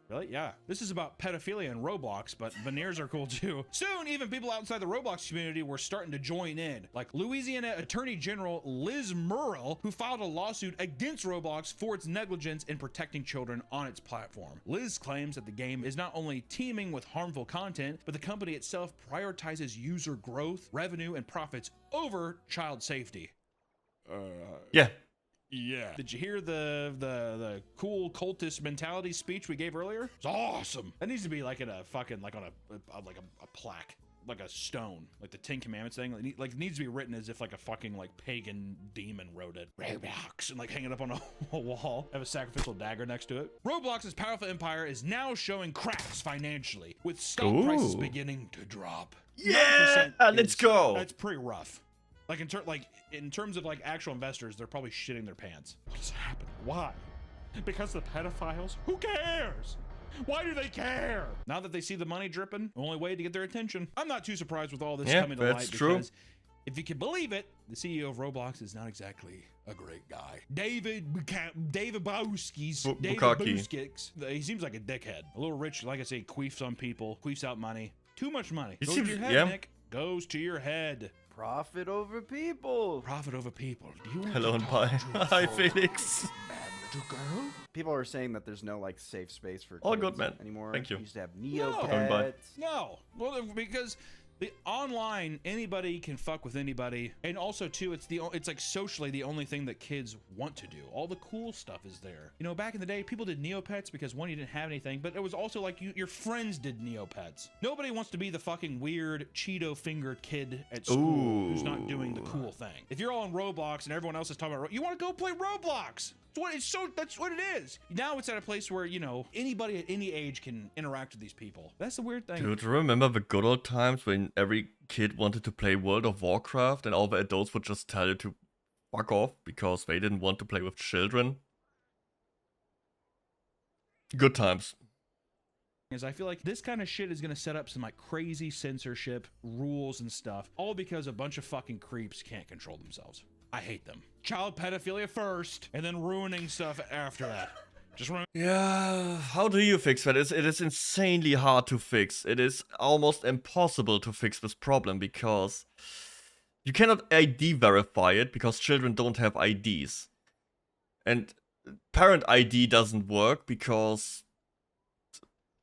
Really? Yeah. This is about pedophilia and Roblox, but veneers are cool too. Soon, even people outside the Roblox community were starting to join in, like Louisiana Attorney General Liz Murrell, who filed a lawsuit against Roblox for its negligence in protecting children on its platform. Liz claims that the game is not only teeming with harmful content, but the company itself prioritizes user growth, revenue, and profits over child safety. Yeah. Yeah. Did you hear the cool cultist mentality speech we gave earlier? It's awesome. That needs to be like in a fucking like on a plaque, like a stone, like the Ten Commandments thing. Like it needs to be written as if like a fucking like pagan demon wrote it. Roblox, and like hang it up on a wall. Have a sacrificial dagger next to it. Roblox's powerful empire is now showing cracks financially, with stock prices Ooh. beginning to drop. Yeah, 9% let's go. That's pretty rough. Like in terms of like actual investors, they're probably shitting their pants. What is happening? Why? Because the pedophiles? Who cares? Why do they care? Now that they see the money dripping, the only way to get their attention. I'm not too surprised with all this Yeah, coming to that's light true. because if you can believe it, the CEO of Roblox is not exactly a great guy. David Bowski's David Bukaki. Buskix. He seems like a dickhead. A little rich, like I say, queefs on people, queefs out money. Too much money. He Goes seems- to your head, yeah. Nick. Goes to your head. Profit over people. Profit over people. Do you want Hello to and talk bye. to a Hi, full Felix. man, little girl? People are saying that there's no like safe space for All kids good, man. anymore. Thank you. We used to have No. Going by. Neopets. No. Well, because the online, anybody can fuck with anybody, and also too, it's like socially the only thing that kids want to do. All the cool stuff is there. You know, back in the day, people did Neopets because one, you didn't have anything, but it was also like your friends did Neopets. Nobody wants to be the fucking weird Cheeto-fingered kid at school who's not doing the cool thing. If you're all on Roblox and everyone else is talking about, you want to go play Roblox. That's what it is. Now it's at a place where, you know, anybody at any age can interact with these people. That's the weird thing. Dude, remember the good old times when every kid wanted to play World of Warcraft and all the adults would just tell you to fuck off because they didn't want to play with children? Good times. Is I feel like this kind of shit is going to set up some like crazy censorship rules and stuff, all because a bunch of fucking creeps can't control themselves. I hate them. Child pedophilia first, and then ruining stuff after that. Just ruin. Yeah, how do you fix that? It is insanely hard to fix. It is almost impossible to fix this problem because you cannot ID verify it because children don't have IDs. And parent ID doesn't work because,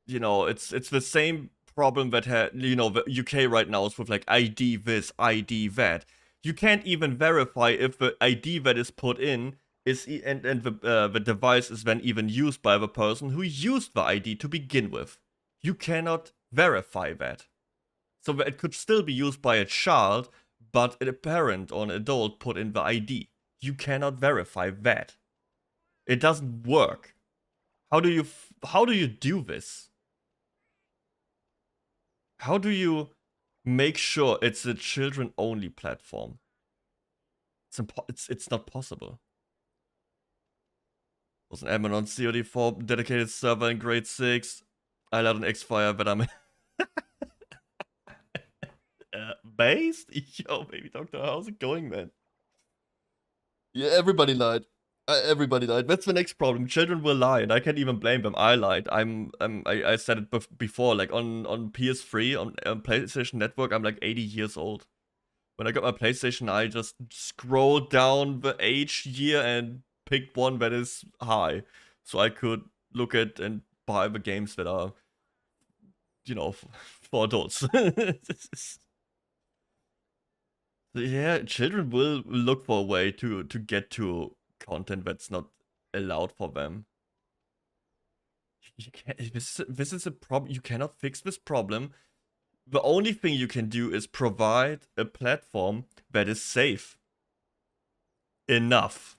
you know, it's the same problem that you know, the UK right now is with like ID this, ID that. You can't even verify if the ID that is put in is and the device is then even used by the person who used the ID to begin with. You cannot verify that. So it could still be used by a child, but a parent or an adult put in the ID. You cannot verify that. It doesn't work. How do you do this? How do you make sure it's a children-only platform? It's not possible. Was an admin on COD4 dedicated server in grade 6. I let an X-Fire, but I'm based? Yo, baby doctor, how's it going, man? Yeah, everybody lied. Everybody lied. That's the next problem. Children will lie, and I can't even blame them. I lied. I said it before, like on PS3, on PlayStation Network, I'm like 80 years old. When I got my PlayStation, I just scrolled down the age year and picked one that is high, so I could look at and buy the games that are, you know, for adults. Yeah, children will look for a way to get to content that's not allowed for them. You can't, this is a problem. You cannot fix this problem. The only thing you can do is provide a platform that is safe enough,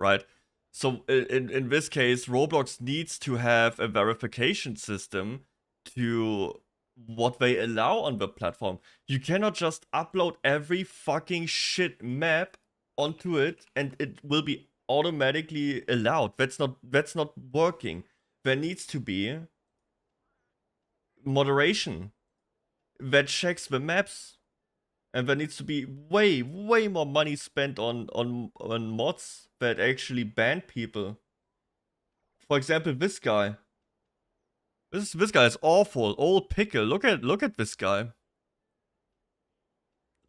right? So in this case, Roblox needs to have a verification system to what they allow on the platform. You cannot just upload every fucking shit map onto it and it will be automatically allowed. That's not working. There needs to be moderation that checks the maps. And there needs to be way more money spent on mods that actually ban people. For example, this guy. This guy is awful. Old pickle. Look at this guy.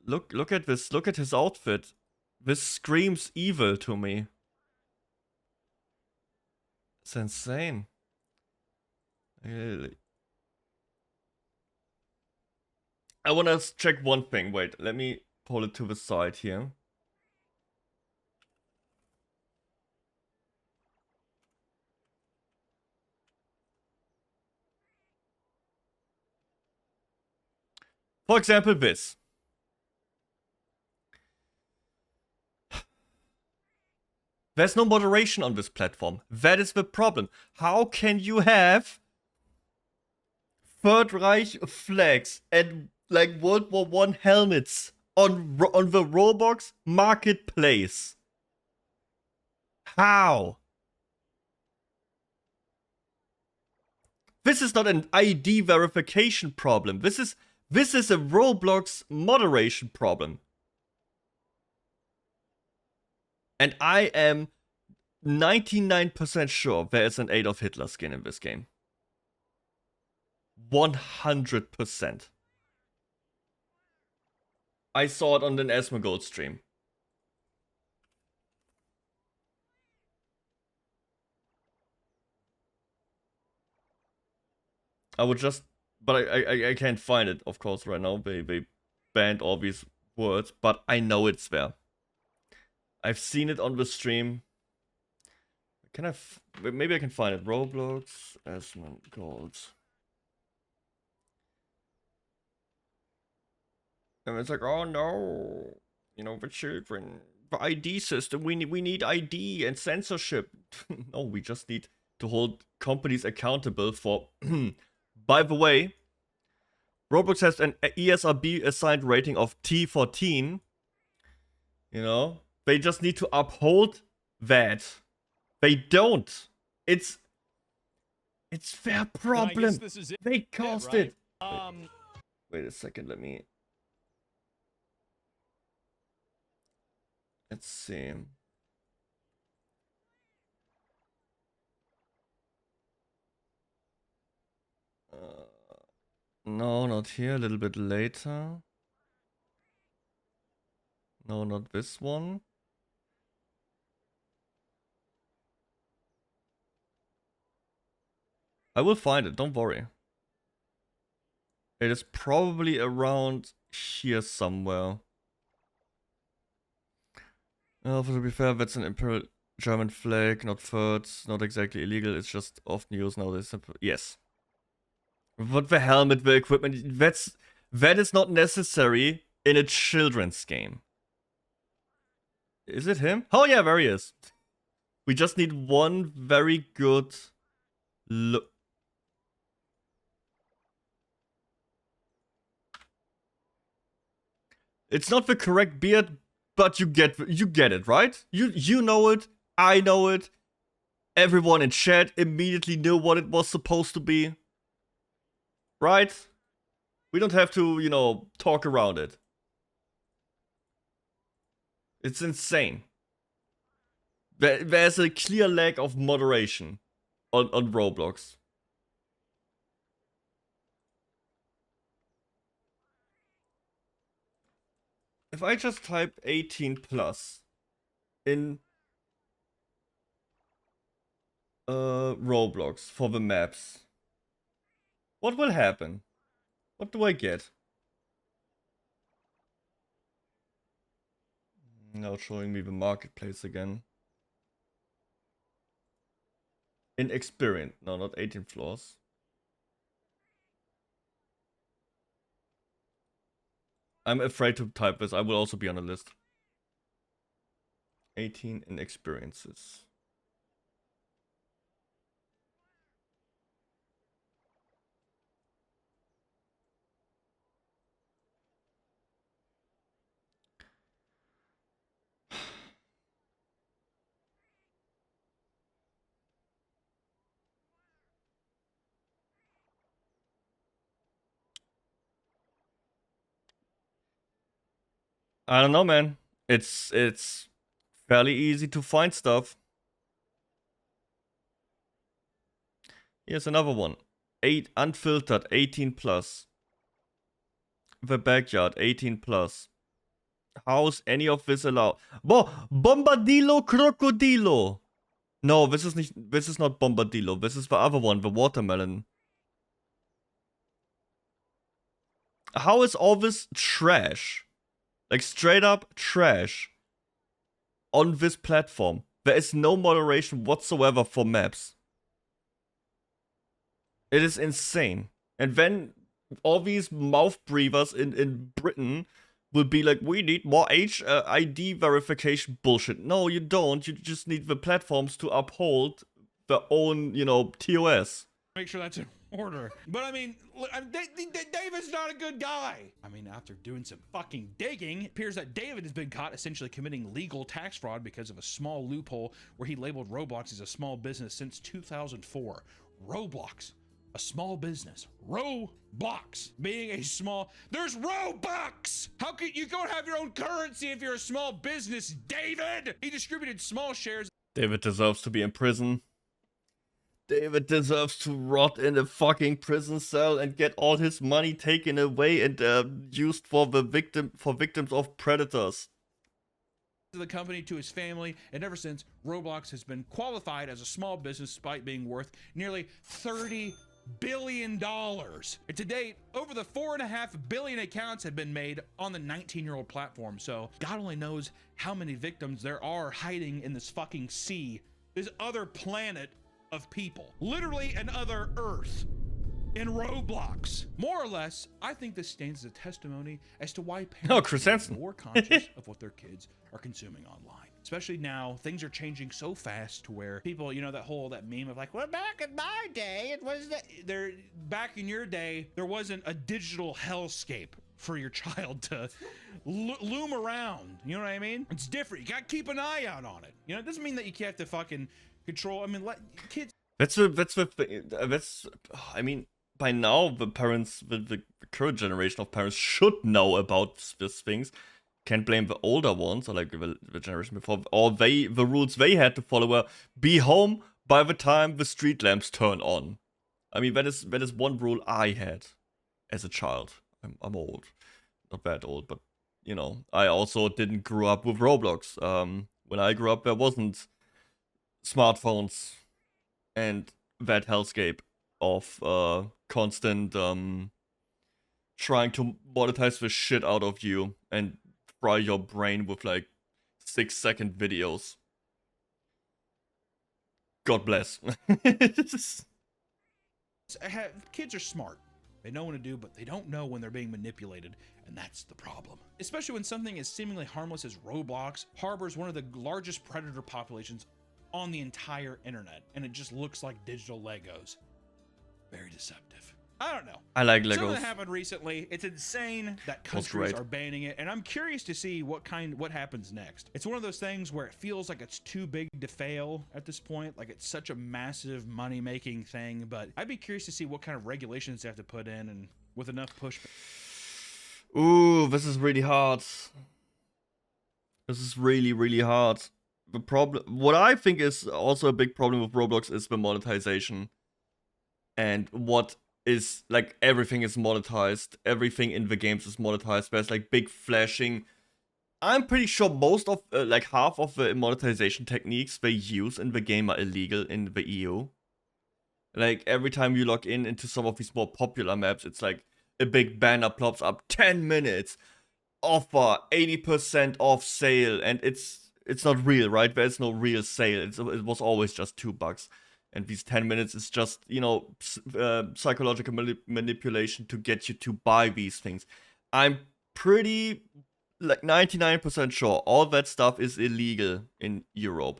Look at this. Look at his outfit. This screams evil to me. It's insane. Really. I want to check one thing. Wait, let me pull it to the side here. For example, this. There's no moderation on this platform. That is the problem. How can you have Third Reich flags and like World War I helmets on the Roblox marketplace? How? This is not an ID verification problem. This is a Roblox moderation problem. And I am 99% sure there is an Adolf Hitler skin in this game. 100%. I saw it on an Asmongold stream. I would just, but I can't find it, of course, right now. They banned all these words, but I know it's there. I've seen it on the stream. Can I, maybe I can find it. Roblox, Asmongold. And it's like, oh no, you know, the children, the ID system, we need ID and censorship. No, we just need to hold companies accountable for. By the way, Roblox has an ESRB assigned rating of T14. You know, they just need to uphold that. They don't. It's their problem. This is it, They caused right? it. Wait a second, let me. Let's see. No, not here. A little bit later. No, not this one. I will find it, don't worry. It is probably around here somewhere. To be fair, that's an Imperial German flag, not third, not exactly illegal, it's just often used nowadays. Yes. But the helmet, the equipment, that is not necessary in a children's game. Is it him? Oh yeah, there he is. We just need one very good look. It's not the correct beard, but you get it, right? You know it, I know it. Everyone in chat immediately knew what it was supposed to be. Right? We don't have to, you know, talk around it. It's insane. There's a clear lack of moderation on Roblox. If I just type 18 plus in Roblox for the maps, what will happen? What do I get? Now showing me the marketplace again. Inexperienced. No, not 18 floors. I'm afraid to type this. I will also be on the list. 18 inexperiences. I don't know, man. It's fairly easy to find stuff. Here's another one. 8 unfiltered, 18 plus. The backyard, 18 plus. How's any of this allowed? Bombadillo Crocodilo. No, this is not Bombadillo. This is the other one, the watermelon. How is all this trash? Like straight up trash on this platform. There is no moderation whatsoever for maps. It is insane. And then all these mouth breathers in Britain will be like, we need more ID verification bullshit. No, you don't. You just need the platforms to uphold their own, TOS. Make sure that's in order. But I mean, David's not a good guy. I mean, after doing some fucking digging, it appears that David has been caught essentially committing legal tax fraud because of a small loophole where he labeled Roblox as a small business since 2004. Roblox, a small business. Roblox being a small, there's Robux. How could you go have your own currency if you're a small business, David? He distributed small shares. David deserves to be in prison. David deserves to rot in a fucking prison cell and get all his money taken away and used for victims of predators. To the company, to his family, and ever since, Roblox has been qualified as a small business despite being worth nearly $30 billion. And to date, over the 4.5 billion accounts have been made on the 19-year-old platform. So God only knows how many victims there are hiding in this fucking sea, this other planet of people, literally another Earth in Roblox. More or less, I think this stands as a testimony as to why parents Chris are Hansen. more conscious of what their kids are consuming online. Especially now, things are changing so fast to where people, that meme of like, well, back in my day, it was back in your day, there wasn't a digital hellscape for your child to loom around. You know what I mean? It's different. You gotta keep an eye out on it. It doesn't mean that you have to fucking control. I mean, let kids. I mean, by now the parents, the current generation of parents should know about these things. Can't blame the older ones, or like the generation before. Or the rules they had to follow were be home by the time the street lamps turn on. I mean, that is one rule I had as a child. I'm old, not that old, but I also didn't grow up with Roblox. When I grew up, there wasn't smartphones and that hellscape of constant trying to monetize the shit out of you and fry your brain with like 6-second videos. God bless. Kids are smart. They know what to do, but they don't know when they're being manipulated, and that's the problem. Especially when something as seemingly harmless as Roblox harbors one of the largest predator populations on the entire internet, and it just looks like digital Legos. Very deceptive. I don't know. I like Legos. Something that happened recently. It's insane that countries are banning it, and I'm curious to see what happens next. It's one of those things where it feels like it's too big to fail at this point. Like it's such a massive money-making thing, but I'd be curious to see what kind of regulations they have to put in, and with enough pushback. Ooh, this is really hard. This is really, really hard. The problem, what I think is also a big problem with Roblox is the monetization. And what is, like, everything is monetized. Everything in the games is monetized. There's, like, big flashing. I'm pretty sure most of, like, half of the monetization techniques they use in the game are illegal in the EU. Like, every time you log in into some of these more popular maps, it's like a big banner plops up, 10 minutes, offer, 80% off sale, and it's not real, right? There's no real sale. It was always just $2. And these 10 minutes is just, you know, psychological manipulation to get you to buy these things. I'm pretty, like 99% sure all that stuff is illegal in Europe.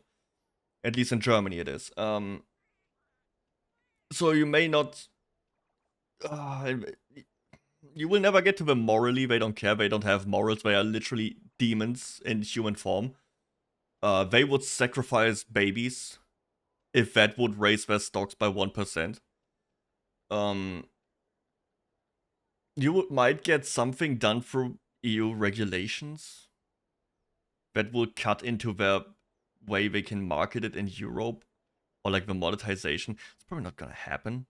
At least in Germany it is. So you may not... you will never get to them morally. They don't care. They don't have morals. They are literally demons in human form. They would sacrifice babies if that would raise their stocks by 1%. Might get something done through EU regulations that will cut into their way they can market it in Europe, or like the monetization. It's probably not gonna happen.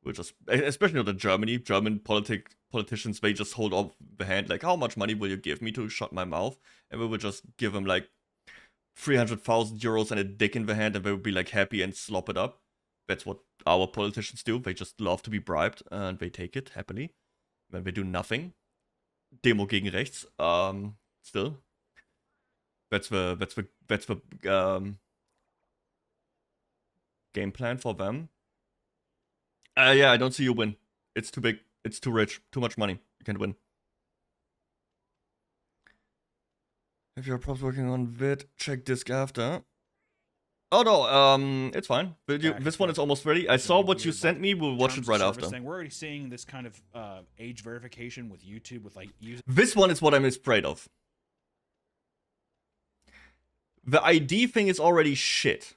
We'll just, especially not in Germany. German politicians, they just hold up the hand like, how much money will you give me to shut my mouth? And we will just give them like 300,000 euros and a dick in the hand, and they would be like happy and slop it up. That's what our politicians do. They just love to be bribed and they take it happily. When they do nothing. Demo gegen rechts. Still. That's the game plan for them. Yeah, I don't see you win. It's too big. It's too rich. Too much money. You can't win. If you're props working on vid, check disk after. Oh no, it's fine. This one is almost ready. I saw what you sent me. We'll watch it right after. Thing. We're already seeing this kind of age verification with YouTube with like using. This one is what I'm afraid of. The ID thing is already shit,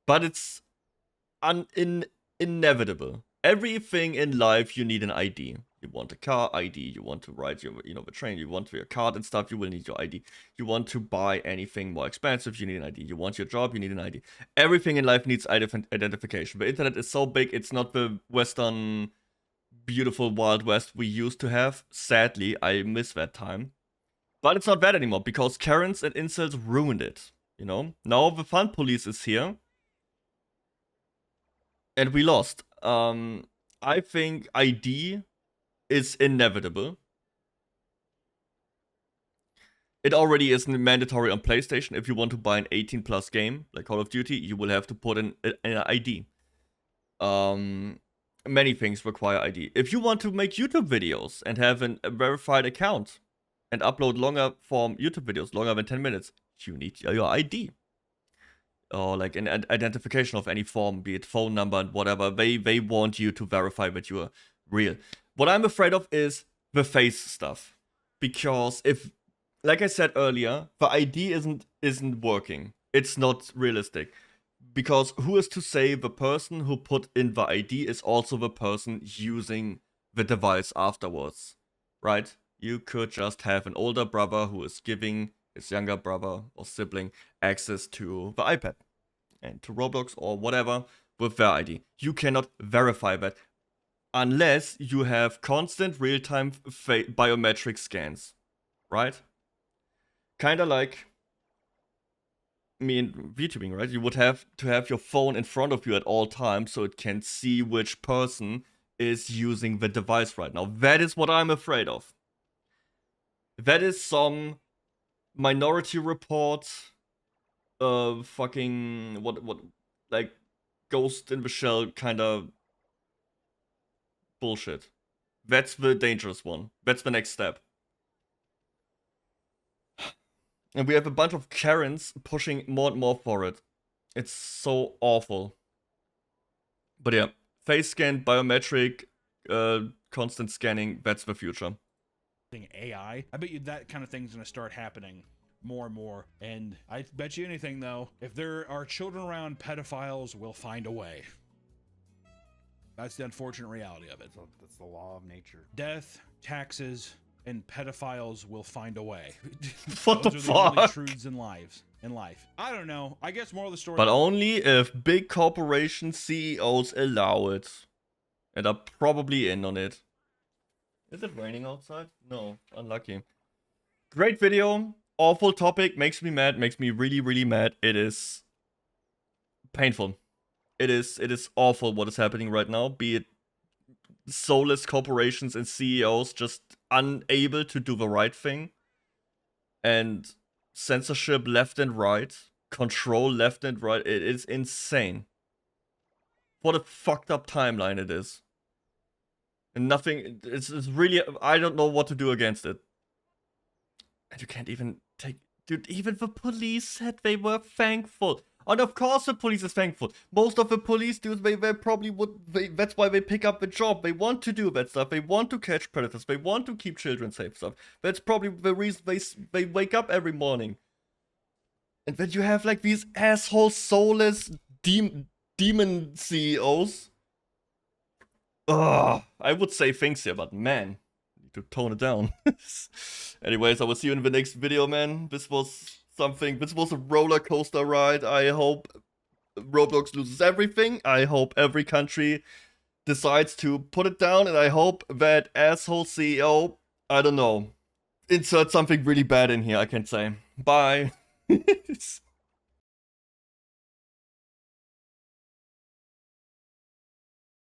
but it's inevitable. Everything in life you need an ID. You want a car ID, you want to ride your, the train, you want your card and stuff, you will need your ID. You want to buy anything more expensive, you need an ID. You want your job, you need an ID. Everything in life needs identification. The internet is so big, it's not the Western, beautiful Wild West we used to have. Sadly, I miss that time. But it's not that anymore, because Karens and incels ruined it, Now the fun police is here. And we lost. I think ID is inevitable. It already is mandatory on PlayStation. If you want to buy an 18+ game, like Call of Duty, you will have to put in an ID. Many things require ID. If you want to make YouTube videos and have a verified account and upload longer form YouTube videos, longer than 10 minutes, you need your ID. Or like an identification of any form, be it phone number and whatever. They want you to verify that you are real. What I'm afraid of is the face stuff. Because if, like I said earlier, the ID isn't working. It's not realistic. Because who is to say the person who put in the ID is also the person using the device afterwards, right? You could just have an older brother who is giving his younger brother or sibling access to the iPad and to Roblox or whatever with their ID. You cannot verify that unless you have constant real-time biometric scans, right? Kinda like me in VTubing, right? You would have to have your phone in front of you at all times so it can see which person is using the device right now. That is what I'm afraid of. That is some Minority Report, fucking what like Ghost in the Shell kind of bullshit. That's the dangerous one. That's the next step. And we have a bunch of Karens pushing more and more for it. It's so awful. But yeah, face scan, biometric, constant scanning, that's the future. AI. I bet you that kind of thing's gonna start happening more and more. And I bet you anything though, if there are children around, pedophiles will find a way. That's the unfortunate reality of it. That's the law of nature. Death, taxes, and pedophiles will find a way. What Those the are fuck? the only truths in life. I don't know. I guess more of the story. But only if big corporation CEOs allow it. And are probably in on it. Is it raining outside? No, unlucky. Great video. Awful topic. Makes me mad. Makes me really, really mad. It is painful. It is awful what is happening right now. Be it soulless corporations and CEOs just unable to do the right thing. And censorship left and right. Control left and right. It is insane. what a fucked up timeline it is. And nothing, it's really, I don't know what to do against it. And you can't even take, dude, even the police said they were thankful. And of course the police is thankful. Most of the police dudes, they probably would, that's why they pick up the job. They want to do that stuff. They want to catch predators. They want to keep children safe stuff. That's probably the reason they wake up every morning. And then you have like these asshole soulless demon CEOs. Ugh, I would say things here, but man, need to tone it down. Anyways, I will see you in the next video, man. This was something, this was a roller coaster ride. I hope Roblox loses everything. I hope every country decides to put it down, and I hope that asshole CEO, I don't know, insert something really bad in here, I can say. Bye.